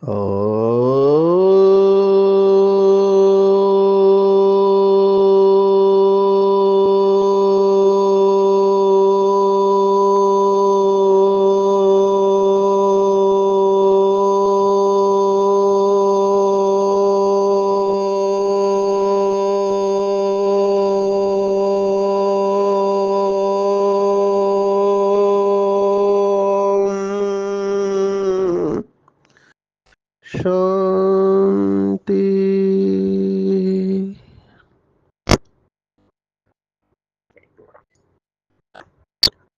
ओ शांति।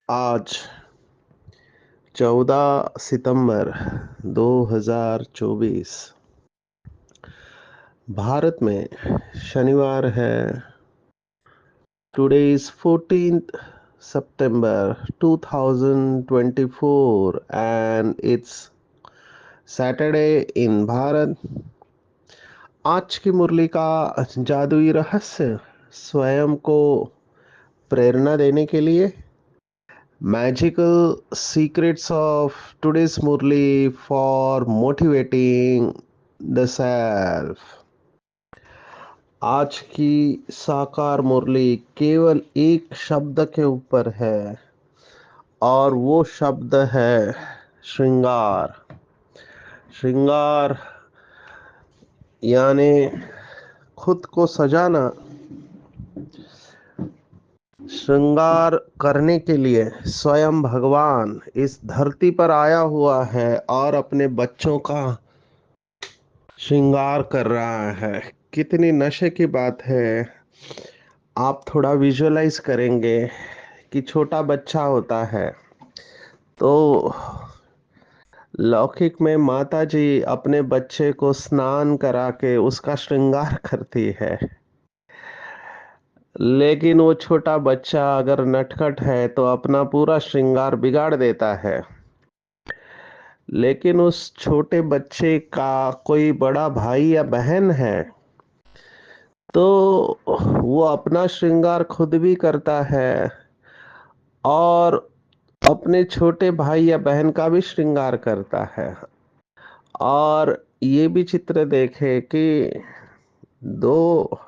आज 14 सितंबर 2024 भारत में शनिवार है। Today is 14th September 2024 and it's Saturday in Bharat. आज की मुरली का जादुई रहस्य स्वयं को प्रेरणा देने के लिए Magical secrets of today's Murli for motivating the self। आज की साकार मुरली केवल एक शब्द के ऊपर है और वो शब्द है श्रृंगार। श्रृंगार यानी खुद को सजाना। श्रृंगार करने के लिए स्वयं भगवान इस धरती पर आया हुआ है और अपने बच्चों का श्रृंगार कर रहा है। कितनी नशे की बात है। आप थोड़ा विजुअलाइज करेंगे कि छोटा बच्चा होता है तो लौकिक में माता जी अपने बच्चे को स्नान करा के उसका श्रृंगार करती है, लेकिन वो छोटा बच्चा अगर नटखट है तो अपना पूरा श्रृंगार बिगाड़ देता है। लेकिन उस छोटे बच्चे का कोई बड़ा भाई या बहन है तो वो अपना श्रृंगार खुद भी करता है और अपने छोटे भाई या बहन का भी श्रृंगार करता है। और ये भी चित्र देखे कि दो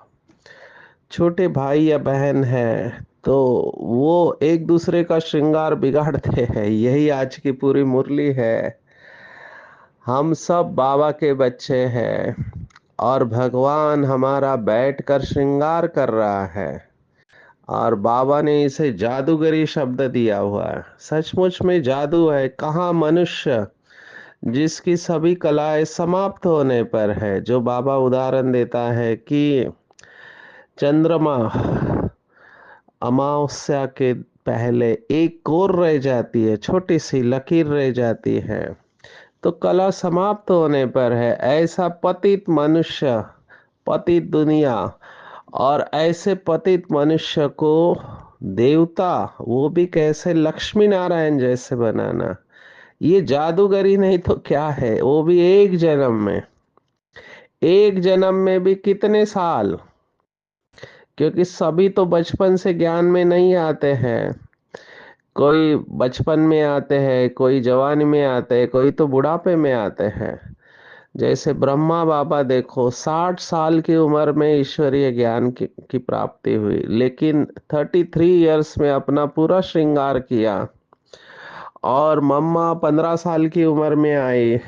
छोटे भाई या बहन हैं तो वो एक दूसरे का श्रृंगार बिगाड़ते हैं। यही आज की पूरी मुरली है। हम सब बाबा के बच्चे हैं और भगवान हमारा बैठकर श्रृंगार कर रहा है और बाबा ने इसे जादूगरी शब्द दिया हुआ है। सचमुच में जादू है। कहाँ मनुष्य जिसकी सभी कलाएं समाप्त होने पर है। जो बाबा उदाहरण देता है कि चंद्रमा अमावस्या के पहले एक कोर रह जाती है, छोटी सी लकीर रह जाती है तो कला समाप्त होने पर है। ऐसा पतित मनुष्य, पतित दुनिया और ऐसे पतित मनुष्य को देवता, वो भी कैसे लक्ष्मी नारायण जैसे बनाना, ये जादूगरी नहीं तो क्या है। वो भी एक जन्म में। एक जन्म में भी कितने साल, क्योंकि सभी तो बचपन से ज्ञान में नहीं आते हैं। कोई बचपन में आते हैं, कोई जवानी में आते हैं, कोई तो बुढ़ापे में आते हैं। जैसे ब्रह्मा बाबा देखो 60 साल की उम्र में ईश्वरीय ज्ञान की प्राप्ति हुई, लेकिन 33 इयर्स में अपना पूरा श्रृंगार किया। और मम्मा 15 साल की उम्र में आई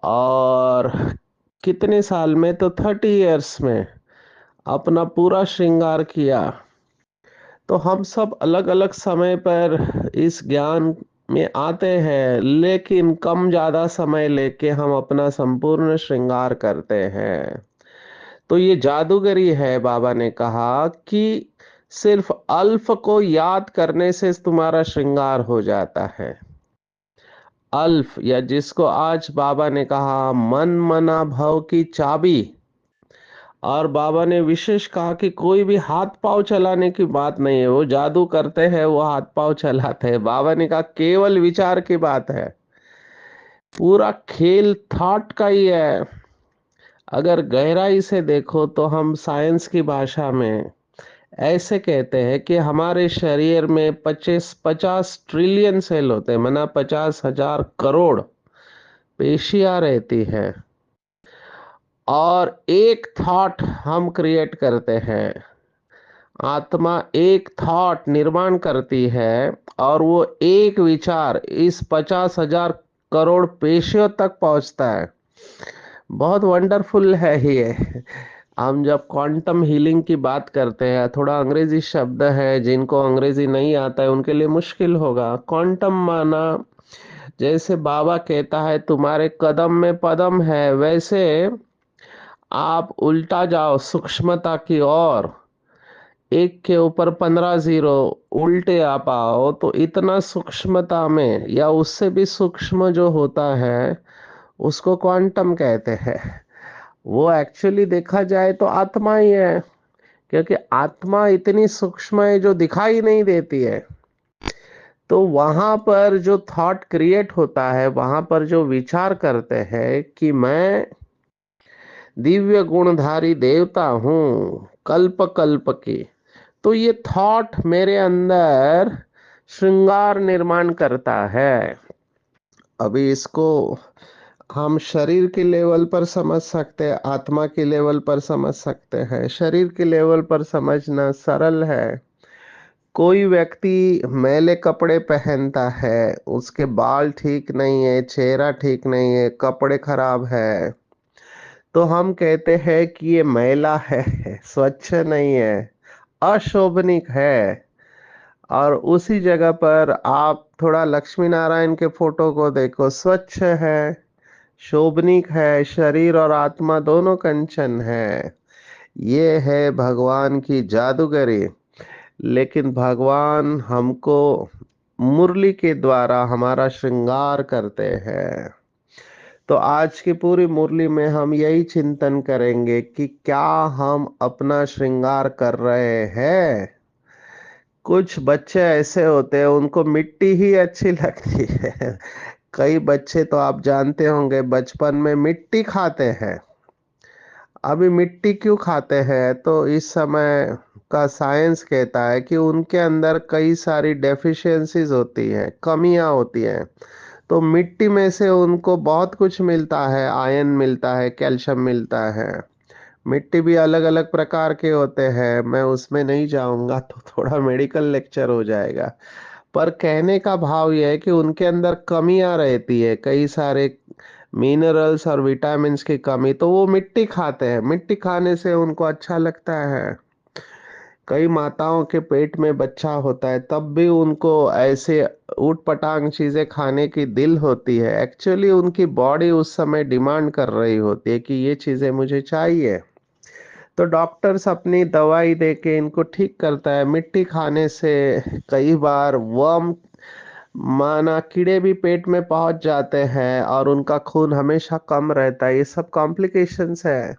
और कितने साल में, तो 30 इयर्स में अपना पूरा श्रृंगार किया। तो हम सब अलग अलग समय पर इस ज्ञान में आते हैं, लेकिन कम ज्यादा समय लेके हम अपना संपूर्ण श्रृंगार करते हैं। तो ये जादूगरी है। बाबा ने कहा कि सिर्फ अल्फ को याद करने से तुम्हारा श्रृंगार हो जाता है। अल्फ, या जिसको आज बाबा ने कहा मन मना भव की चाबी। और बाबा ने विशेष कहा कि कोई भी हाथ पांव चलाने की बात नहीं है। वो जादू करते हैं, वो हाथ पांव चलाते हैं। बाबा ने कहा केवल विचार की बात है। पूरा खेल थॉट का ही है। अगर गहराई से देखो तो हम साइंस की भाषा में ऐसे कहते हैं कि हमारे शरीर में 25 50 ट्रिलियन सेल होते हैं, माना 50,000 करोड़ पेशियां रहती है और एक थॉट हम क्रिएट करते हैं। आत्मा एक थॉट निर्माण करती है और वो एक विचार इस 50,000 करोड़ पेशियों तक पहुंचता है। बहुत वंडरफुल है ये। हम जब क्वांटम हीलिंग की बात करते हैं, थोड़ा अंग्रेजी शब्द है, जिनको अंग्रेजी नहीं आता है उनके लिए मुश्किल होगा। क्वांटम माना, जैसे बाबा कहता है तुम्हारे कदम में पदम है, वैसे आप उल्टा जाओ सूक्ष्मता की ओर, एक के ऊपर 15 जीरो उल्टे आ पाओ तो इतना सूक्ष्मता में, या उससे भी सूक्ष्म जो होता है उसको क्वांटम कहते हैं। वो एक्चुअली देखा जाए तो आत्मा ही है, क्योंकि आत्मा इतनी सूक्ष्म है जो दिखाई नहीं देती है। तो वहां पर जो थॉट क्रिएट होता है, वहां पर जो विचार करते हैं कि मैं दिव्य गुणधारी देवता हूँ कल्प कल्प की, तो ये थॉट मेरे अंदर श्रृंगार निर्माण करता है। अभी इसको हम शरीर के लेवल पर समझ सकते हैं, आत्मा के लेवल पर समझ सकते हैं। शरीर के लेवल पर समझना सरल है। कोई व्यक्ति मैले कपड़े पहनता है, उसके बाल ठीक नहीं है, चेहरा ठीक नहीं है, कपड़े खराब है, तो हम कहते हैं कि ये मैला है, स्वच्छ नहीं है, अशोभनीक है। और उसी जगह पर आप थोड़ा लक्ष्मी नारायण के फोटो को देखो, स्वच्छ है, शोभनीक है, शरीर और आत्मा दोनों कंचन है। ये है भगवान की जादूगरी। लेकिन भगवान हमको मुरली के द्वारा हमारा श्रृंगार करते हैं। तो आज की पूरी मुरली में हम यही चिंतन करेंगे कि क्या हम अपना श्रृंगार कर रहे हैं। कुछ बच्चे ऐसे होते हैं उनको मिट्टी ही अच्छी लगती है। कई बच्चे तो आप जानते होंगे बचपन में मिट्टी खाते हैं। अभी मिट्टी क्यों खाते हैं, तो इस समय का साइंस कहता है कि उनके अंदर कई सारी डेफिशिएंसीज होती हैं, कमियां होती हैं। तो मिट्टी में से उनको बहुत कुछ मिलता है, आयरन मिलता है, कैल्शियम मिलता है। मिट्टी भी अलग अलग प्रकार के होते हैं, मैं उसमें नहीं जाऊंगा तो थोड़ा मेडिकल लेक्चर हो जाएगा। पर कहने का भाव यह है कि उनके अंदर कमियां रहती है, कई सारे मिनरल्स और विटामिन्स की कमी, तो वो मिट्टी खाते हैं। मिट्टी खाने से उनको अच्छा लगता है। कई माताओं के पेट में बच्चा होता है तब भी उनको ऐसे ऊट पटांग चीजें खाने की दिल होती है। एक्चुअली उनकी बॉडी उस समय डिमांड कर रही होती है कि ये चीजें मुझे चाहिए। तो डॉक्टर्स अपनी दवाई दे के इनको ठीक करता है। मिट्टी खाने से कई बार वर्म माना कीड़े भी पेट में पहुंच जाते हैं और उनका खून हमेशा कम रहता है। ये सब कॉम्प्लिकेशंस है।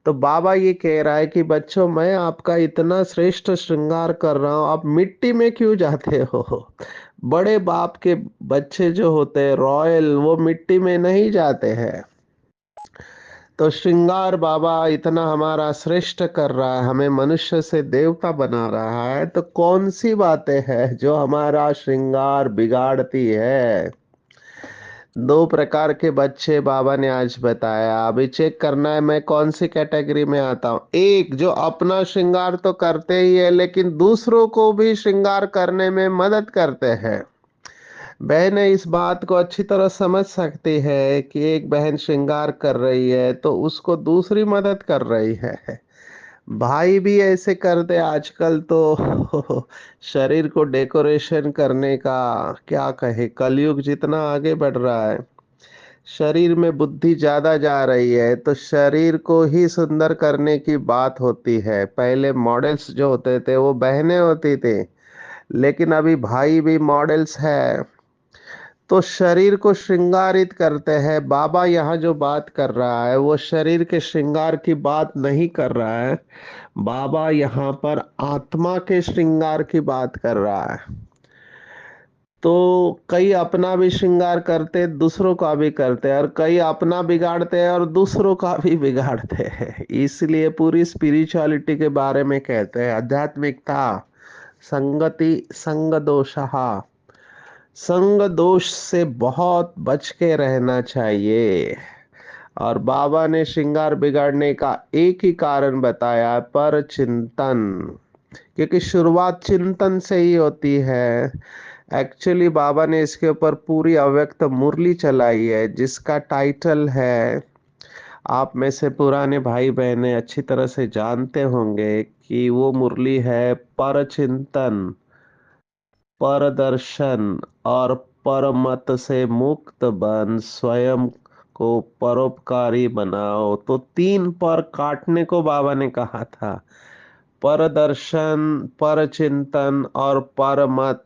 तो बाबा ये कह रहा है कि बच्चों, मैं आपका इतना श्रेष्ठ श्रृंगार कर रहा हूं, आप मिट्टी में क्यों जाते हो। बड़े बाप के बच्चे जो होते हैं रॉयल, वो मिट्टी में नहीं जाते हैं। तो श्रृंगार बाबा इतना हमारा श्रेष्ठ कर रहा है, हमें मनुष्य से देवता बना रहा है, तो कौन सी बातें हैं जो हमारा श्रृंगार बिगाड़ती है। दो प्रकार के बच्चे बाबा ने आज बताया। अभी चेक करना है मैं कौन सी कैटेगरी में आता हूँ। एक जो अपना श्रृंगार तो करते ही है लेकिन दूसरों को भी श्रृंगार करने में मदद करते हैं। बहनें इस बात को अच्छी तरह समझ सकती है कि एक बहन श्रृंगार कर रही है तो उसको दूसरी मदद कर रही है। भाई भी ऐसे करते आजकल तो। शरीर को डेकोरेशन करने का क्या कहे, कलयुग जितना आगे बढ़ रहा है, शरीर में बुद्धि ज्यादा जा रही है, तो शरीर को ही सुंदर करने की बात होती है। पहले मॉडल्स जो होते थे वो बहनें होती थी, लेकिन अभी भाई भी मॉडल्स है। तो शरीर को श्रृंगारित करते हैं। बाबा यहाँ जो बात कर रहा है वो शरीर के श्रृंगार की बात नहीं कर रहा है। बाबा यहाँ पर आत्मा के श्रृंगार की बात कर रहा है। तो कई अपना भी श्रृंगार करते, दूसरों का भी करते हैं, और कई अपना बिगाड़ते हैं और दूसरों का भी बिगाड़ते हैं। इसलिए पूरी स्पिरिचुअलिटी के बारे में कहते हैं आध्यात्मिकता संगति संग दोषहा, संग दोष से बहुत बच के रहना चाहिए। और बाबा ने श्रृंगार बिगाड़ने का एक ही कारण बताया, पर चिंतन। क्योंकि शुरुआत चिंतन से ही होती है। एक्चुअली बाबा ने इसके ऊपर पूरी अव्यक्त मुरली चलाई है, जिसका टाइटल है, आप में से पुराने भाई बहने अच्छी तरह से जानते होंगे कि वो मुरली है, पर चिंतन, पर दर्शन और परमत से मुक्त बन स्वयं को परोपकारी बनाओ। तो तीन पर काटने को बाबा ने कहा था, पर दर्शन, पर चिंतन और परमत।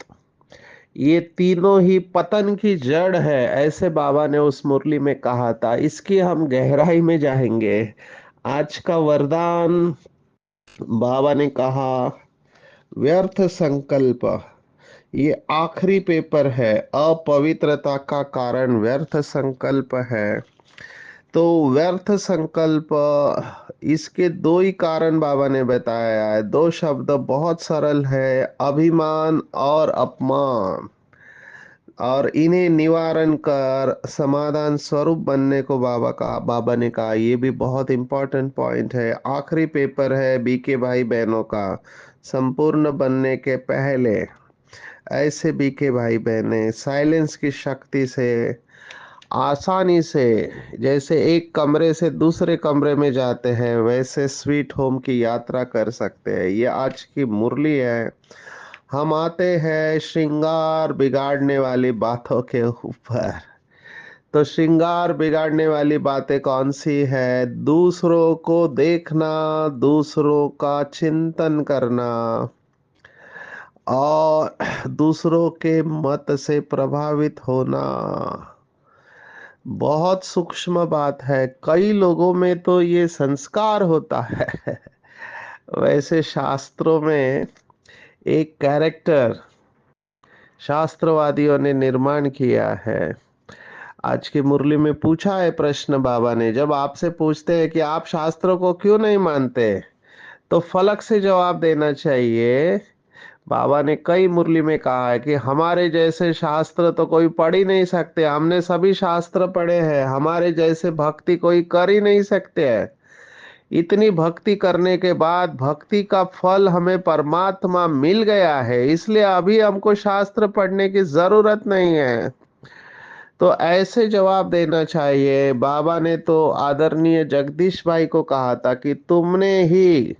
ये तीनों ही पतन की जड़ है, ऐसे बाबा ने उस मुरली में कहा था। इसकी हम गहराई में जाएंगे। आज का वरदान, बाबा ने कहा, व्यर्थ संकल्प। ये आखिरी पेपर है, अपवित्रता का कारण व्यर्थ संकल्प है। तो व्यर्थ संकल्प, इसके दो ही कारण बाबा ने बताया है। दो शब्द बहुत सरल है, अभिमान और अपमान। और इन्हें निवारण कर समाधान स्वरूप बनने को बाबा ने कहा। ये भी बहुत इंपॉर्टेंट पॉइंट है। आखिरी पेपर है बीके भाई बहनों का। संपूर्ण बनने के पहले ऐसे बीके भाई बहने साइलेंस की शक्ति से आसानी से, जैसे एक कमरे से दूसरे कमरे में जाते हैं, वैसे स्वीट होम की यात्रा कर सकते हैं। ये आज की मुरली है। हम आते हैं श्रृंगार बिगाड़ने वाली बातों के ऊपर। तो श्रृंगार बिगाड़ने वाली बातें कौन सी है? दूसरों को देखना, दूसरों का चिंतन करना और दूसरों के मत से प्रभावित होना। बहुत सूक्ष्म बात है। कई लोगों में तो ये संस्कार होता है। वैसे शास्त्रों में एक कैरेक्टर शास्त्रवादियों ने निर्माण किया है। आज की मुरली में पूछा है प्रश्न बाबा ने, जब आपसे पूछते हैं कि आप शास्त्रों को क्यों नहीं मानते, तो फलक से जवाब देना चाहिए। बाबा ने कई मुरली में कहा है कि हमारे जैसे शास्त्र तो कोई पढ़ ही नहीं सकते, हमने सभी शास्त्र पढ़े हैं, हमारे जैसे भक्ति कोई कर ही नहीं सकते हैं। इतनी भक्ति करने के बाद भक्ति का फल हमें परमात्मा मिल गया है, इसलिए अभी हमको शास्त्र पढ़ने की जरूरत नहीं है। तो ऐसे जवाब देना चाहिए। बाबा ने तो आदरणीय जगदीश भाई को कहा था कि तुमने ही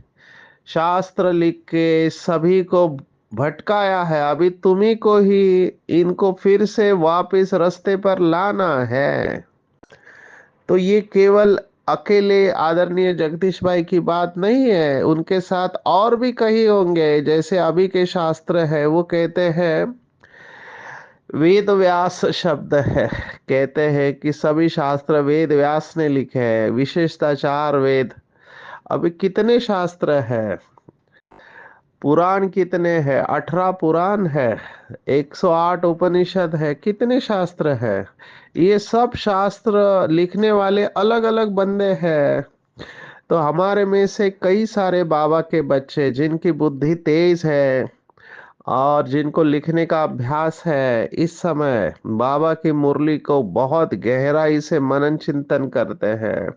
शास्त्र लिख के सभी को भटकाया है, अभी तुम्ही को ही इनको फिर से वापस रास्ते पर लाना है। तो ये केवल अकेले आदरणीय जगदीश भाई की बात नहीं है, उनके साथ और भी कई होंगे। जैसे अभी के शास्त्र है, वो कहते हैं, वेद व्यास शब्द है, कहते हैं कि सभी शास्त्र वेद व्यास ने लिखे हैं, विशेषता चार वेद। अभी कितने शास्त्र है? पुराण कितने हैं? 18 पुराण है, 108 उपनिषद है, कितने शास्त्र है? ये सब शास्त्र लिखने वाले अलग अलग बंदे हैं। तो हमारे में से कई सारे बाबा के बच्चे जिनकी बुद्धि तेज है और जिनको लिखने का अभ्यास है, इस समय बाबा की मुरली को बहुत गहराई से मनन चिंतन करते हैं।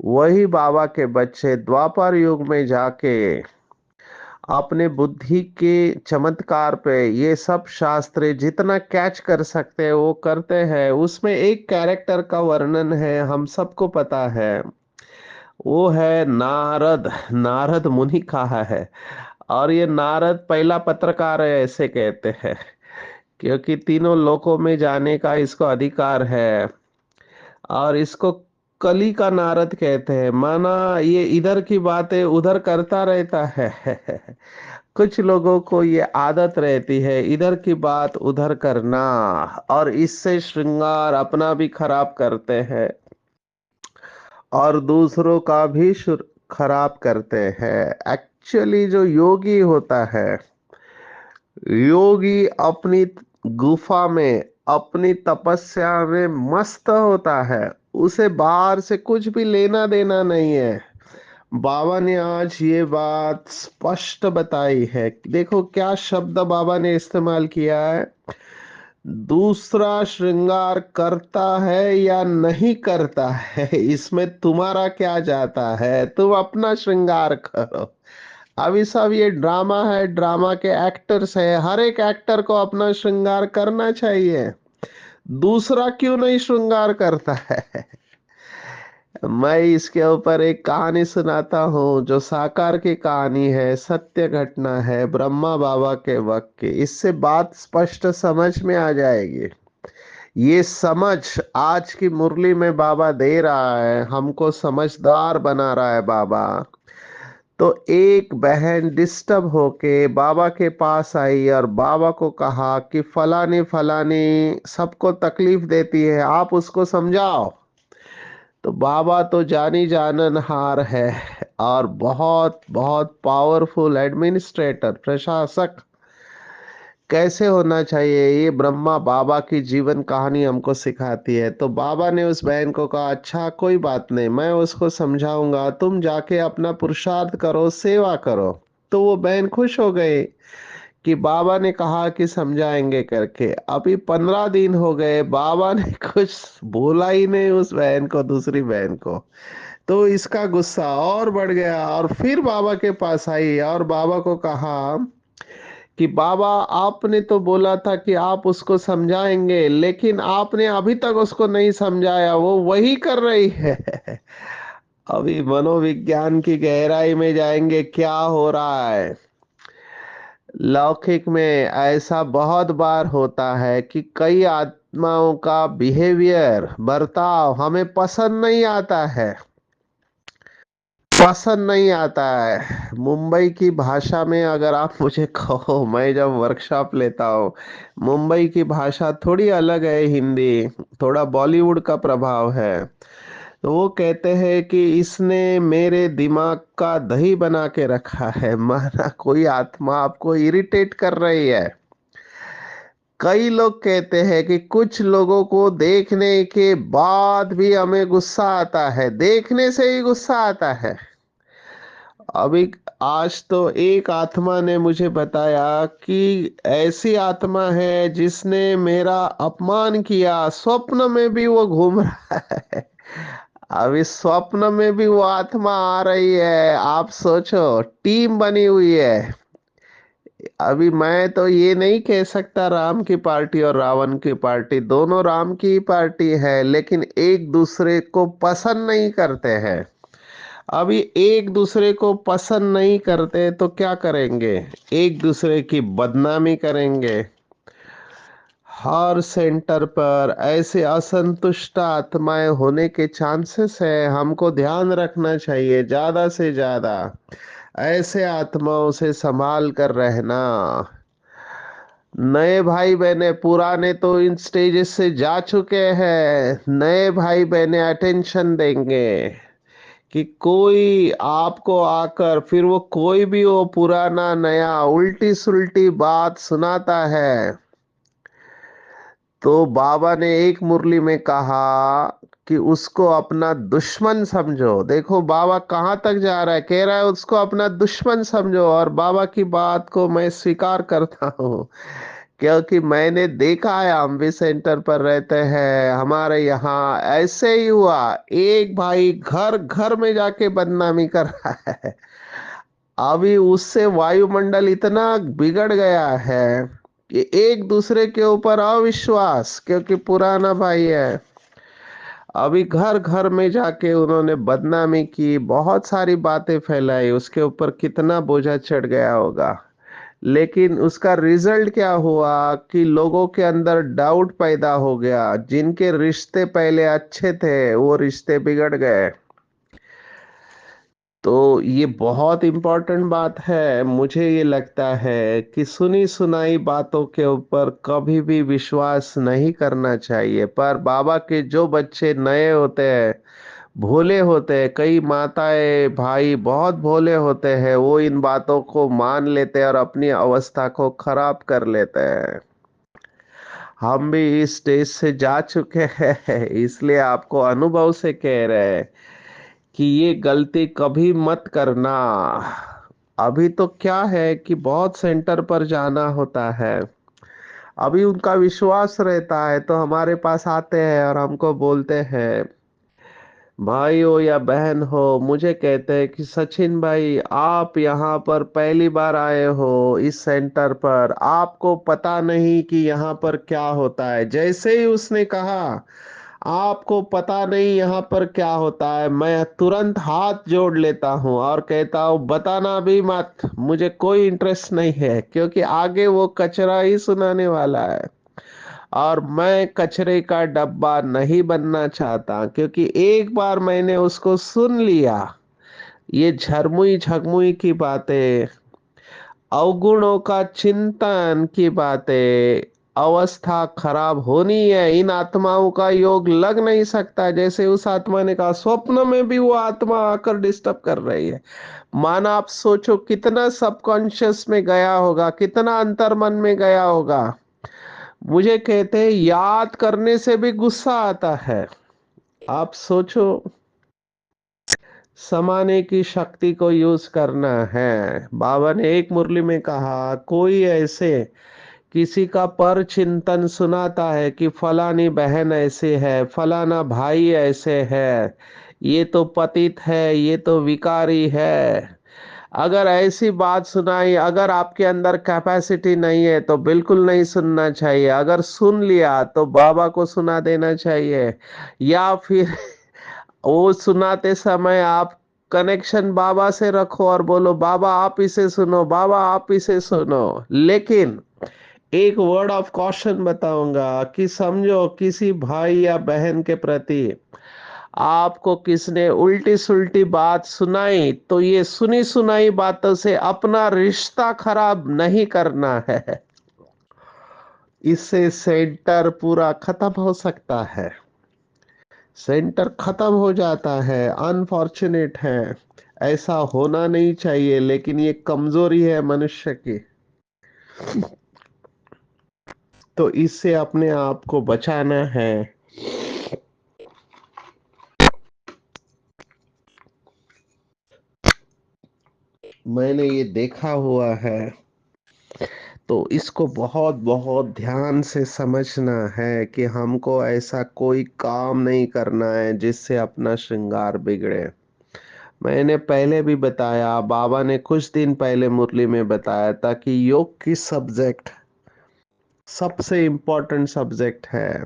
वही बाबा के बच्चे द्वापर युग में जाके अपने बुद्धि के चमत्कार पे ये सब शास्त्र जितना कैच कर सकते हैं वो करते हैं। उसमें एक कैरेक्टर का वर्णन है, हम सबको पता है, वो है नारद। नारद मुनि कहा है। और ये नारद पहला पत्रकार है, ऐसे कहते हैं, क्योंकि तीनों लोकों में जाने का इसको अधिकार है। और इसको कली का नारद कहते हैं, माना ये इधर की बातें उधर करता रहता है। कुछ लोगों को ये आदत रहती है इधर की बात उधर करना, और इससे श्रृंगार अपना भी खराब करते हैं और दूसरों का भी खराब करते हैं। एक्चुअली जो योगी होता है, योगी अपनी गुफा में अपनी तपस्या में मस्त होता है, उसे बाहर से कुछ भी लेना देना नहीं है। बाबा ने आज ये बात स्पष्ट बताई है। देखो क्या शब्द बाबा ने इस्तेमाल किया है, दूसरा श्रृंगार करता है या नहीं करता है, इसमें तुम्हारा क्या जाता है? तुम अपना श्रृंगार करो। अभी सब ये ड्रामा है, ड्रामा के एक्टर्स है, हर एक एक्टर को अपना श्रृंगार करना चाहिए। दूसरा क्यों नहीं श्रृंगार करता है? मैं इसके ऊपर एक कहानी सुनाता हूँ, जो साकार की कहानी है, सत्य घटना है, ब्रह्मा बाबा के वक्त की। इससे बात स्पष्ट समझ में आ जाएगी। ये समझ आज की मुरली में बाबा दे रहा है, हमको समझदार बना रहा है बाबा। तो एक बहन डिस्टर्ब होके बाबा के पास आई और बाबा को कहा कि फलानी फलानी सबको तकलीफ देती है, आप उसको समझाओ। तो बाबा तो जानी जाननहार है, और बहुत बहुत पावरफुल एडमिनिस्ट्रेटर, प्रशासक कैसे होना चाहिए, ये ब्रह्मा बाबा की जीवन कहानी हमको सिखाती है। तो बाबा ने उस बहन को कहा, अच्छा कोई बात नहीं, मैं उसको समझाऊंगा, तुम जाके अपना पुरुषार्थ करो, सेवा करो। तो वो बहन खुश हो गई कि बाबा ने कहा कि समझाएंगे करके। अभी 15 दिन हो गए, बाबा ने कुछ बोला ही नहीं उस बहन को, दूसरी बहन को। तो इसका गुस्सा और बढ़ गया, और फिर बाबा के पास आई और बाबा को कहा कि बाबा, आपने तो बोला था कि आप उसको समझाएंगे, लेकिन आपने अभी तक उसको नहीं समझाया, वो वही कर रही है। अभी मनोविज्ञान की गहराई में जाएंगे, क्या हो रहा है। लौकिक में ऐसा बहुत बार होता है कि कई आत्माओं का बिहेवियर, बर्ताव हमें पसंद नहीं आता है, पसंद नहीं आता है। मुंबई की भाषा में अगर आप मुझे कहो, मैं जब वर्कशॉप लेता हूँ, मुंबई की भाषा थोड़ी अलग है, हिंदी थोड़ा बॉलीवुड का प्रभाव है। तो वो कहते हैं कि इसने मेरे दिमाग का दही बना के रखा है, माना कोई आत्मा आपको इरिटेट कर रही है। कई लोग कहते हैं कि कुछ लोगों को देखने के बाद भी हमें गुस्सा आता है, देखने से ही गुस्सा आता है। अभी आज तो एक आत्मा ने मुझे बताया कि ऐसी आत्मा है जिसने मेरा अपमान किया, स्वप्न में भी वो घूम रहा है। अभी स्वप्न में भी वो आत्मा आ रही है, आप सोचो, टीम बनी हुई है। अभी मैं तो ये नहीं कह सकता राम की पार्टी और रावण की पार्टी, दोनों राम की ही पार्टी है, लेकिन एक दूसरे को पसंद नहीं करते हैं। अभी एक दूसरे को पसंद नहीं करते तो क्या करेंगे? एक दूसरे की बदनामी करेंगे। हर सेंटर पर ऐसे असंतुष्ट आत्माएं होने के चांसेस है, हमको ध्यान रखना चाहिए ज्यादा से ज्यादा। ऐसे आत्माओं से संभाल कर रहना। नए भाई बहने, पुराने तो इन स्टेजेस से जा चुके हैं, नए भाई बहने अटेंशन देंगे कि कोई आपको आकर फिर वो कोई भी वो पुराना नया उल्टी सुल्टी बात सुनाता है, तो बाबा ने एक मुरली में कहा कि उसको अपना दुश्मन समझो। देखो बाबा कहाँ तक जा रहा है, कह रहा है उसको अपना दुश्मन समझो। और बाबा की बात को मैं स्वीकार करता हूँ, क्योंकि मैंने देखा है, हम भी सेंटर पर रहते हैं, हमारे यहाँ ऐसे ही हुआ। एक भाई घर घर में जाके बदनामी कर रहा है। अभी उससे वायुमंडल इतना बिगड़ गया है कि एक दूसरे के ऊपर अविश्वास, क्योंकि पुराना भाई है। अभी घर घर में जाके उन्होंने बदनामी की, बहुत सारी बातें फैलाई, उसके ऊपर कितना बोझा चढ़ गया होगा। लेकिन उसका रिजल्ट क्या हुआ कि लोगों के अंदर डाउट पैदा हो गया, जिनके रिश्ते पहले अच्छे थे वो रिश्ते बिगड़ गए। तो ये बहुत इम्पोर्टेंट बात है। मुझे ये लगता है कि सुनी सुनाई बातों के ऊपर कभी भी विश्वास नहीं करना चाहिए। पर बाबा के जो बच्चे नए होते हैं, भोले होते हैं, कई माताएं भाई बहुत भोले होते हैं, वो इन बातों को मान लेते हैं और अपनी अवस्था को खराब कर लेते हैं। हम भी इस स्टेज से जा चुके हैं, इसलिए आपको अनुभव से कह रहे हैं कि ये गलती कभी मत करना। अभी तो क्या है कि बहुत सेंटर पर जाना होता है, अभी उनका विश्वास रहता है तो हमारे पास आते हैं और हमको बोलते हैं, भाई हो या बहन हो, मुझे कहते हैं कि सचिन भाई आप यहाँ पर पहली बार आए हो इस सेंटर पर, आपको पता नहीं कि यहाँ पर क्या होता है। जैसे ही उसने कहा आपको पता नहीं यहाँ पर क्या होता है, मैं तुरंत हाथ जोड़ लेता हूँ और कहता हूँ बताना भी मत, मुझे कोई इंटरेस्ट नहीं है, क्योंकि आगे वो कचरा ही सुनाने वाला है और मैं कचरे का डब्बा नहीं बनना चाहता। क्योंकि एक बार मैंने उसको सुन लिया, ये झरमुई झगमुई की बातें, अवगुणों का चिंतन की बातें, अवस्था खराब होनी है, इन आत्माओं का योग लग नहीं सकता। जैसे उस आत्मा ने कहा स्वप्न में भी वो आत्मा आकर डिस्टर्ब कर रही है। माना आप सोचो कितना सबकॉन्शियस में गया होगा, कितना अंतर्मन में गया होगा। मुझे कहते हैं याद करने से भी गुस्सा आता है। आप सोचो, समाने की शक्ति को यूज करना है। बाबा ने एक मुरली में कहा, कोई ऐसे किसी का पर चिंतन सुनाता है कि फलानी बहन ऐसे है, फलाना भाई ऐसे है, ये तो पतित है, ये तो विकारी है। अगर ऐसी बात सुनाई, अगर आपके अंदर कैपेसिटी नहीं है तो बिल्कुल नहीं सुनना चाहिए। अगर सुन लिया तो बाबा को सुना देना चाहिए, या फिर वो सुनाते समय आप कनेक्शन बाबा से रखो और बोलो बाबा आप इसे सुनो, बाबा आप इसे सुनो। लेकिन एक वर्ड ऑफ कॉशन बताऊंगा कि समझो किसी भाई या बहन के प्रति आपको किसने उल्टी सुल्टी बात सुनाई, तो ये सुनी सुनाई बातों से अपना रिश्ता खराब नहीं करना है। इससे सेंटर पूरा खत्म हो सकता है, सेंटर खत्म हो जाता है। अनफॉर्चुनेट है, ऐसा होना नहीं चाहिए, लेकिन ये कमजोरी है मनुष्य की। तो इससे अपने आप को बचाना है। मैंने ये देखा हुआ है, तो इसको बहुत बहुत ध्यान से समझना है कि हमको ऐसा कोई काम नहीं करना है जिससे अपना श्रृंगार बिगड़े। मैंने पहले भी बताया, बाबा ने कुछ दिन पहले मुरली में बताया था कि योग की सब्जेक्ट सबसे इम्पोर्टेंट सब्जेक्ट है।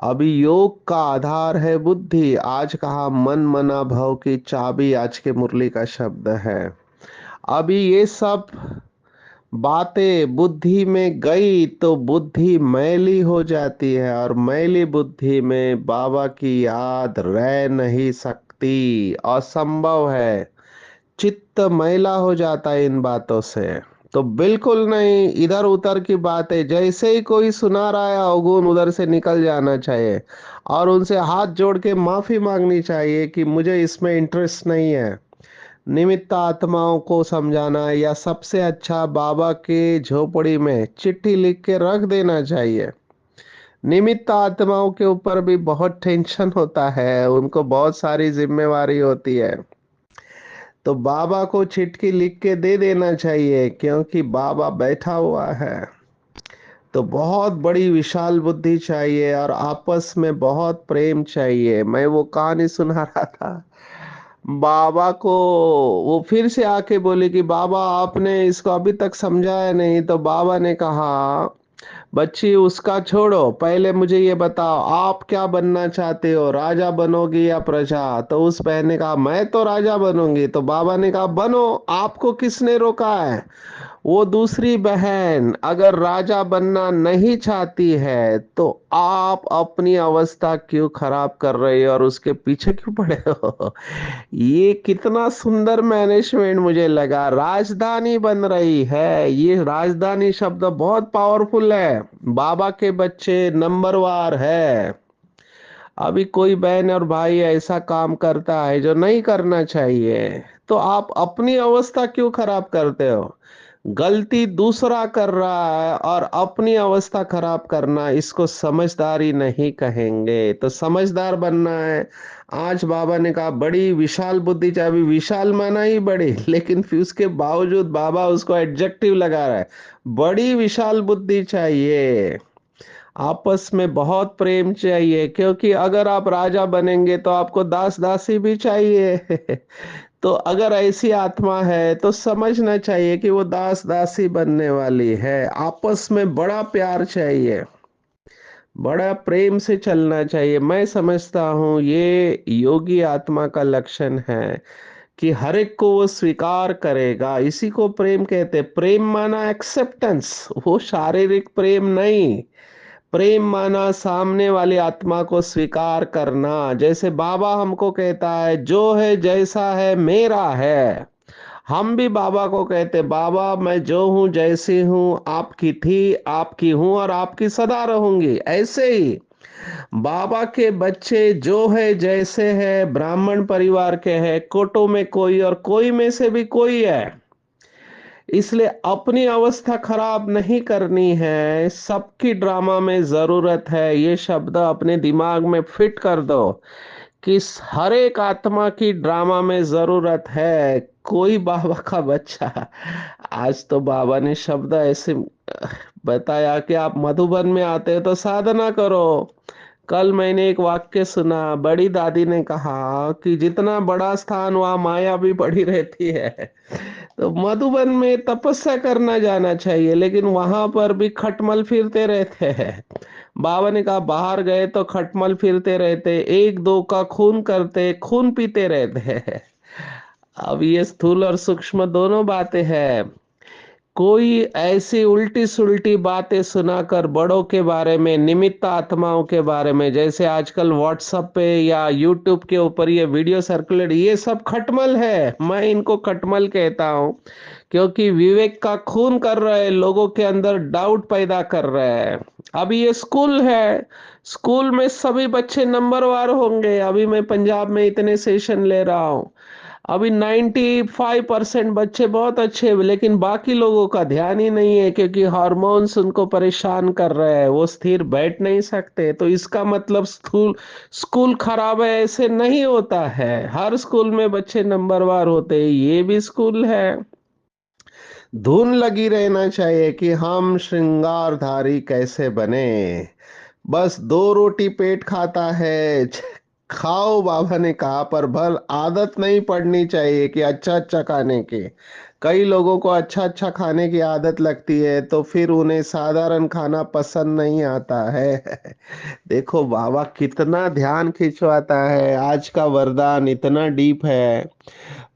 अभी योग का आधार है बुद्धि। आज कहा मन मना भव की चाबी, आज के मुरली का शब्द है। अभी ये सब बातें बुद्धि में गई तो बुद्धि मैली हो जाती है, और मैली बुद्धि में बाबा की याद रह नहीं सकती, असंभव है। चित्त मैला हो जाता है इन बातों से। तो बिल्कुल नहीं, इधर उधर की बातें जैसे ही कोई सुना रहा है अवगुण, उधर से निकल जाना चाहिए और उनसे हाथ जोड़ के माफी मांगनी चाहिए कि मुझे इसमें इंटरेस्ट नहीं है। निमित्त आत्माओं को समझाना, या सबसे अच्छा बाबा के झोपड़ी में चिट्ठी लिख के रख देना चाहिए। निमित्त आत्माओं के ऊपर भी बहुत टेंशन होता है, उनको बहुत सारी जिम्मेवारी होती है। तो बाबा को चिट्ठी लिख के दे देना चाहिए, क्योंकि बाबा बैठा हुआ है। तो बहुत बड़ी विशाल बुद्धि चाहिए और आपस में बहुत प्रेम चाहिए। मैं वो कहानी सुना रहा था बाबा को, वो फिर से आके बोले कि बाबा आपने इसको अभी तक समझाया नहीं। तो बाबा ने कहा बच्ची उसका छोड़ो, पहले मुझे ये बताओ आप क्या बनना चाहते हो, राजा बनोगी या प्रजा। तो उस बहन ने कहा मैं तो राजा बनूंगी। तो बाबा ने कहा बनो, आपको किसने रोका है। वो दूसरी बहन अगर राजा बनना नहीं चाहती है तो आप अपनी अवस्था क्यों खराब कर रहे हो और उसके पीछे क्यों पड़े हो। ये कितना सुंदर मैनेजमेंट मुझे लगा। राजधानी बन रही है, ये राजधानी शब्द बहुत पावरफुल है। बाबा के बच्चे नंबरवार है। अभी कोई बहन और भाई ऐसा काम करता है जो नहीं करना चाहिए, तो आप अपनी अवस्था क्यों खराब करते हो। गलती दूसरा कर रहा है और अपनी अवस्था खराब करना, इसको समझदारी नहीं कहेंगे। तो समझदार बनना है। आज बाबा ने कहा बड़ी विशाल बुद्धि चाहिए। अभी विशाल माना ही बड़ी, लेकिन फिर उसके बावजूद बाबा उसको एडजेक्टिव लगा रहा है, बड़ी विशाल बुद्धि चाहिए। आपस में बहुत प्रेम चाहिए, क्योंकि अगर आप राजा बनेंगे तो आपको दास दासी भी चाहिए। तो अगर ऐसी आत्मा है तो समझना चाहिए कि वो दास दासी बनने वाली है। आपस में बड़ा प्यार चाहिए, बड़ा प्रेम से चलना चाहिए। मैं समझता हूँ ये योगी आत्मा का लक्षण है कि हर एक को वो स्वीकार करेगा। इसी को प्रेम कहते हैं। प्रेम माना एक्सेप्टेंस, वो शारीरिक प्रेम नहीं। प्रेम माना सामने वाली आत्मा को स्वीकार करना। जैसे बाबा हमको कहता है जो है जैसा है मेरा है, हम भी बाबा को कहते बाबा मैं जो हूं जैसी हूं आपकी थी, आपकी हूं और आपकी सदा रहूंगी। ऐसे ही बाबा के बच्चे जो है जैसे है, ब्राह्मण परिवार के हैं, कोटों में कोई और कोई में से भी कोई है। इसलिए अपनी अवस्था खराब नहीं करनी है। सबकी ड्रामा में जरूरत है। ये शब्द अपने दिमाग में फिट कर दो कि हर एक आत्मा की ड्रामा में जरूरत है। कोई बाबा का बच्चा, आज तो बाबा ने शब्द ऐसे बताया कि आप मधुबन में आते हो तो साधना करो। कल मैंने एक वाक्य सुना, बड़ी दादी ने कहा कि जितना बड़ा स्थान वहां माया भी पड़ी रहती है। तो मधुबन में तपस्या करना जाना चाहिए, लेकिन वहां पर भी खटमल फिरते रहते हैं। बाबा ने कहा बाहर गए तो खटमल फिरते रहते, एक दो का खून करते, खून पीते रहते हैं। अब ये स्थूल और सूक्ष्म दोनों बातें हैं। कोई ऐसी उल्टी सुल्टी बातें सुनाकर बड़ों के बारे में, निमित्त आत्माओं के बारे में, जैसे आजकल व्हाट्सएप पे या यूट्यूब के ऊपर ये वीडियो सर्कुलेट, ये सब खटमल है। मैं इनको खटमल कहता हूँ, क्योंकि विवेक का खून कर रहे हैं, लोगों के अंदर डाउट पैदा कर रहे हैं। अभी ये स्कूल है, स्कूल में सभी बच्चे नंबरवार होंगे। अभी मैं पंजाब में इतने सेशन ले रहा हूँ, अभी 95% बच्चे बहुत अच्छे हैं, लेकिन बाकी लोगों का ध्यान ही नहीं है, क्योंकि हार्मोन्स उनको परेशान कर रहे हैं, वो स्थिर बैठ नहीं सकते। तो इसका मतलब स्थूल स्कूल खराब है ऐसे नहीं होता है। हर स्कूल में बच्चे नंबरवार होते हैं, ये भी स्कूल है। धुन लगी रहना चाहिए कि हम श्रृंगारधारी कैसे बने। बस दो रोटी पेट खाता है, खाओ बाबा ने कहा, पर भल आदत नहीं पड़नी चाहिए कि अच्छा अच्छा खाने की। कई लोगों को अच्छा अच्छा खाने की आदत लगती है, तो फिर उन्हें साधारण खाना पसंद नहीं आता है। देखो बाबा कितना ध्यान खिंचवाता है। आज का वरदान इतना डीप है।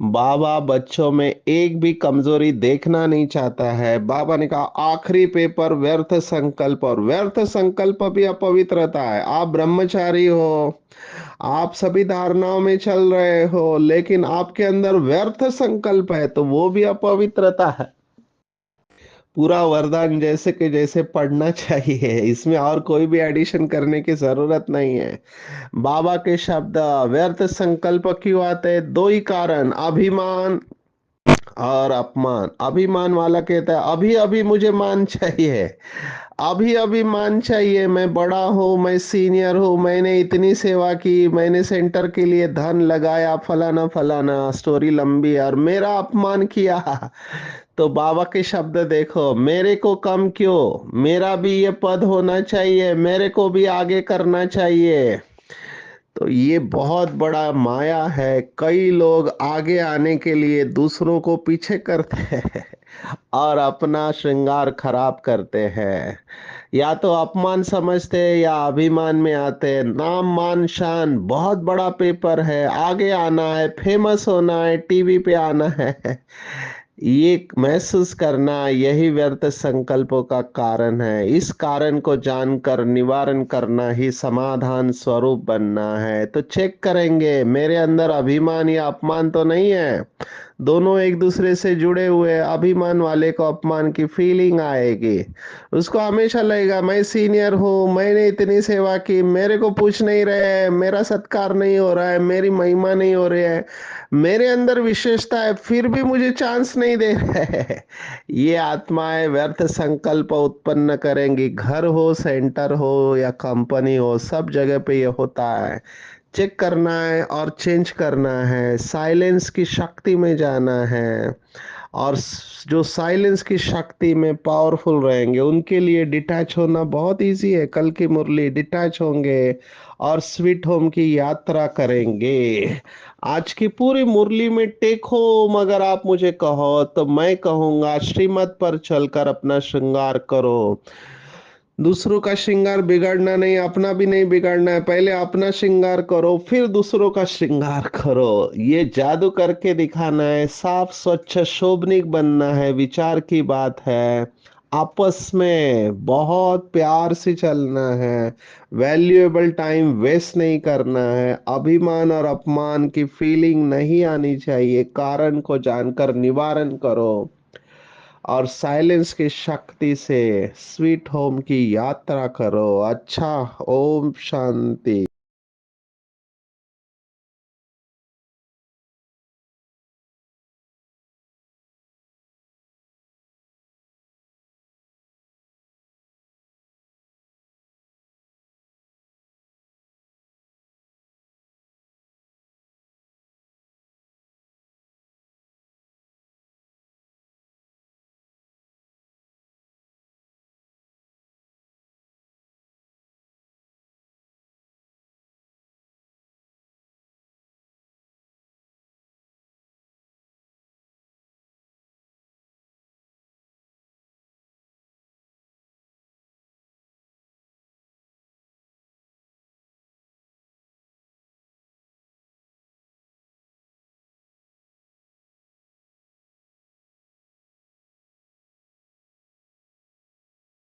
बाबा बच्चों में एक भी कमजोरी देखना नहीं चाहता है। बाबा ने कहा आखिरी पेपर व्यर्थ संकल्प, और व्यर्थ संकल्प भी अपवित्रता है। आप ब्रह्मचारी हो, आप सभी धारणाओं में चल रहे हो, लेकिन आपके अंदर व्यर्थ संकल्प है तो वो भी अपवित्रता है। पूरा वरदान जैसे के जैसे पढ़ना चाहिए, इसमें और कोई भी एडिशन करने की जरूरत नहीं है। बाबा के शब्द व्यर्थ संकल्प क्यों आते हैं? दो ही कारण, अभिमान और अपमान। अभिमान वाला कहता है अभी अभी मुझे मान चाहिए, अभी अभी मान चाहिए, मैं बड़ा हूँ, मैं सीनियर हूँ, मैंने इतनी सेवा की, मैंने सेंटर के लिए धन लगाया, फलाना फलाना स्टोरी लंबी, और मेरा अपमान किया। तो बाबा के शब्द देखो, मेरे को कम क्यों, मेरा भी ये पद होना चाहिए, मेरे को भी आगे करना चाहिए। तो ये बहुत बड़ा माया है। कई लोग आगे आने के लिए दूसरों को पीछे करते हैं और अपना श्रृंगार खराब करते हैं। या तो अपमान समझते हैं या अभिमान में आते हैं। नाम मान शान बहुत बड़ा पेपर है, आगे आना है, फेमस होना है, टीवी पे आना है। ये महसूस करना, यही व्यर्थ संकल्पों का कारण है। इस कारण को जानकर निवारण करना ही समाधान स्वरूप बनना है। तो चेक करेंगे मेरे अंदर अभिमान या अपमान तो नहीं है। दोनों एक दूसरे से जुड़े हुए हैं, अभिमान वाले को अपमान की फीलिंग आएगी। उसको हमेशा लगेगा मैं सीनियर हूँ, मैंने इतनी सेवा की, मेरे को पूछ नहीं रहे हैं, मेरा सत्कार नहीं हो रहा है, मेरी महिमा नहीं हो रही है, मेरे अंदर विशेषता है फिर भी मुझे चांस नहीं दे रहे हैं। ये आत्माएं व्यर्थ संकल्प उत्पन्न करेंगी। घर हो, सेंटर हो या कंपनी हो, सब जगह पे ये होता है। चेक करना है और चेंज करना है, साइलेंस की शक्ति में जाना है। और जो साइलेंस की शक्ति में पावरफुल रहेंगे उनके लिए डिटैच होना बहुत इजी है। कल की मुरली डिटैच होंगे और स्वीट होम की यात्रा करेंगे। आज की पूरी मुरली में टेक होम अगर आप मुझे कहो तो मैं कहूंगा श्रीमत पर चलकर अपना श्रृंगार करो। दूसरों का श्रृंगार बिगाड़ना नहीं, अपना भी नहीं बिगाड़ना है। पहले अपना श्रृंगार करो फिर दूसरों का श्रृंगार करो। ये जादू करके दिखाना है, साफ स्वच्छ शोभनिक बनना है, विचार की बात है। आपस में बहुत प्यार से चलना है, वैल्यूएबल टाइम वेस्ट नहीं करना है, अभिमान और अपमान की फीलिंग नहीं आनी चाहिए। कारण को जानकर निवारण करो और साइलेंस की शक्ति से स्वीट होम की यात्रा करो। अच्छा, ओम शांति।